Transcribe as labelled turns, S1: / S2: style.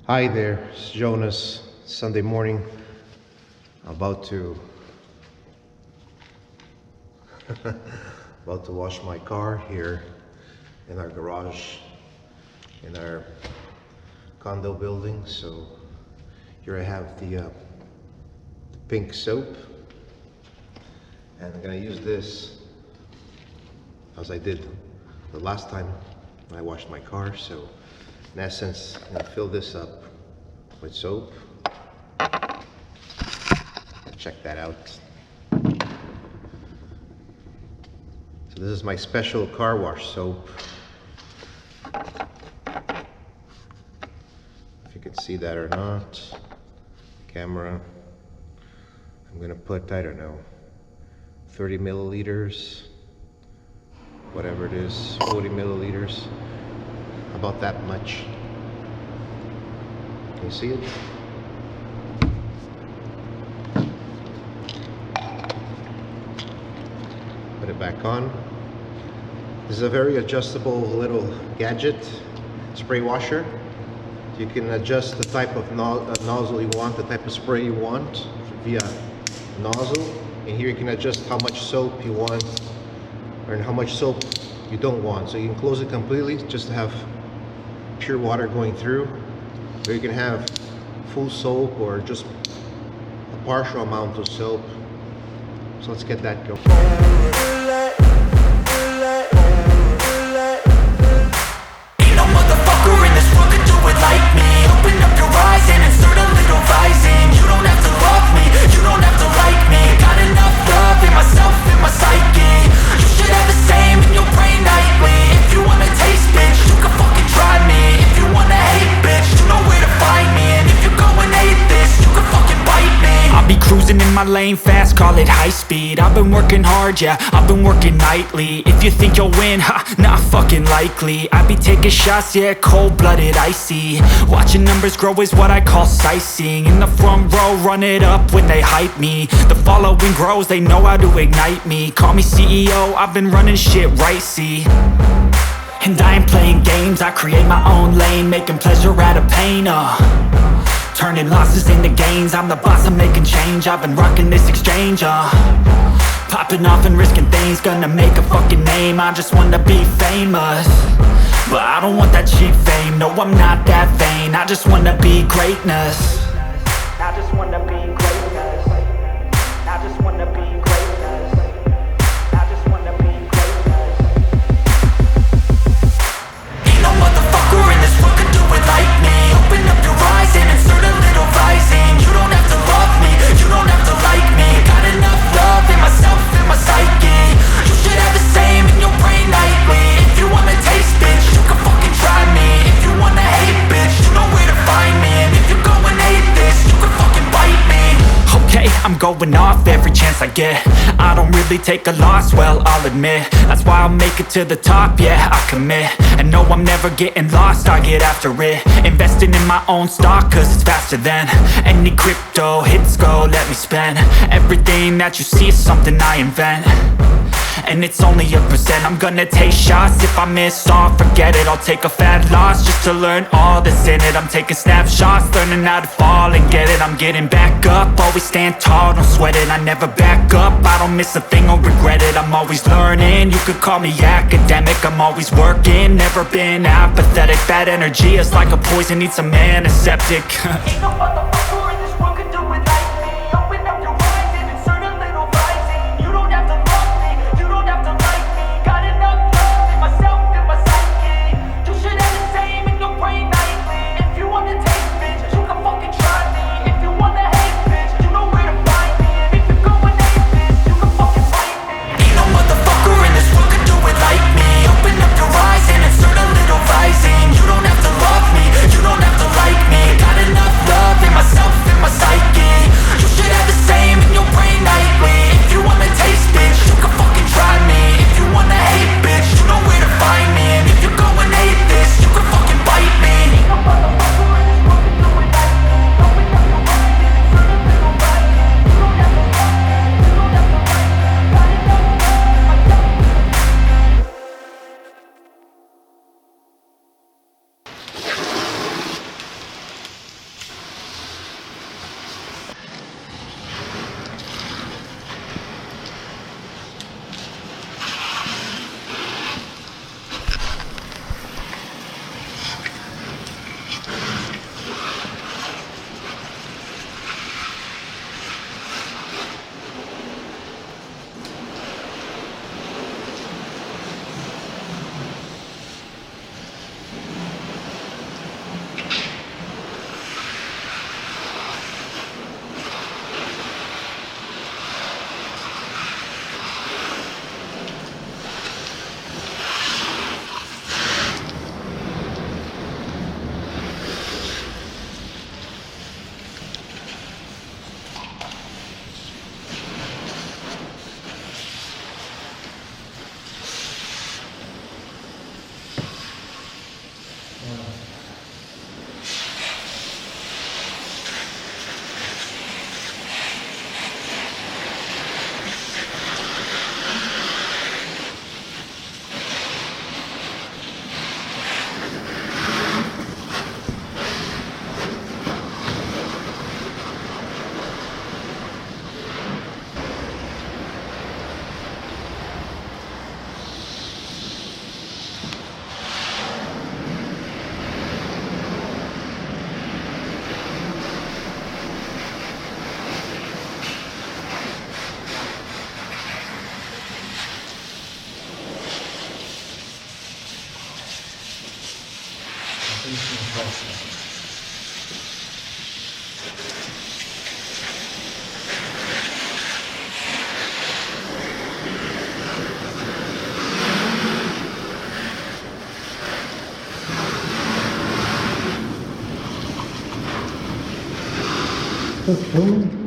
S1: Hi there, it's Jonas. Sunday morning, about to wash my car here in our garage in our condo building. So here I have the pink soap, and I'm gonna use this as I did the last time I washed my car. So in essence, I'm gonna fill this up with soap. Check that out. So this is my special car wash soap. If you can see that or not, camera. I'm gonna put, I don't know, 30 milliliters, whatever it is, 40 milliliters, about that much. Can you see it? Put it back on. This is a very adjustable little gadget, spray washer. You can adjust the type of nozzle you want, the type of spray you want via nozzle. And here you can adjust how much soap you want or how much soap you don't want. So you can close it completely just to have pure water going through. Or you can have full soap or just a partial amount of soap. So let's get that going.
S2: Ain't no motherfucker in this world could do it like me. Open up your eyes and insert a little rising. You don't have to love me, you don't have to like me. Got enough love in myself, in my psyche. You should have the same in your brain nightly. If you wanna taste, bitch, you can fucking try me. If you wanna hate, bitch, you know where to find me. And if you go and hate this, you can fucking bite me. I'll be cruising in my lane fast, call it high speed. I've been working hard, yeah, I've been working nightly. If you think you'll win, ha, not fucking likely. I be taking shots, yeah, cold-blooded, icy. Watching numbers grow is what I call sightseeing. In the front row, run it up when they hype me. The following grows, they know how to ignite me. Call me CEO, I've been running shit right, see. And I ain't playing games, I create my own lane. Making pleasure out of pain, turning losses into gains. I'm the boss, I'm making change. I've been rocking this exchange, popping off and risking things. Gonna make a fucking name, I just wanna be famous. But I don't want that cheap fame, no I'm not that vain. I just wanna be greatness. I just wanna be greatness. I just wanna be greatness. I just wanna be greatness. Ain't no motherfucker in this world could do it like me. Open up your eyes and insert a little rising. You don't have to love me, you don't have to like me. Got enough love in myself, in my psyche. You should have the same in your brain nightly. If you wanna taste, bitch, you can fucking try me. If you wanna hate, bitch, you know where to find me. And if you go and hate this, you can fucking bite me. Okay, I'm going off every chance I get. I don't really take a loss, well, I'll admit. That's why I'll make it to the top, yeah, I commit. And no, I'm never getting lost, I get after it. Investing in my own stock, cause it's faster than any crypto hits go, let me spend. Everything that you see is something I invent. And it's only a percent. I'm gonna take shots. If I miss all, forget it. I'll take a fat loss just to learn all that's in it. I'm taking snapshots, learning how to fall and get it. I'm getting back up, always stand tall, don't sweat it. I never back up, I don't miss a thing or regret it. I'm always learning, you could call me academic. I'm always working, never been apathetic. Bad energy is like a poison, needs some antiseptic. Ain't no motherfucker in this world could do it like me. Open up your eyes and insert a little rising. You don't have to love me, you don't have to like me. Got enough love in myself, in my psyche. You should have the same in your brain nightly. If you wanna taste, bitch, you can fucking try me. If you wanna hate, bitch, you know where to find me. And if you go and hate this, you can fucking fight me. Ain't no motherfucker in this world could do it like me. Open up your eyes and insert a little rising. You don't have to love me, you don't have to like me. Got enough love in myself.
S3: That's cool.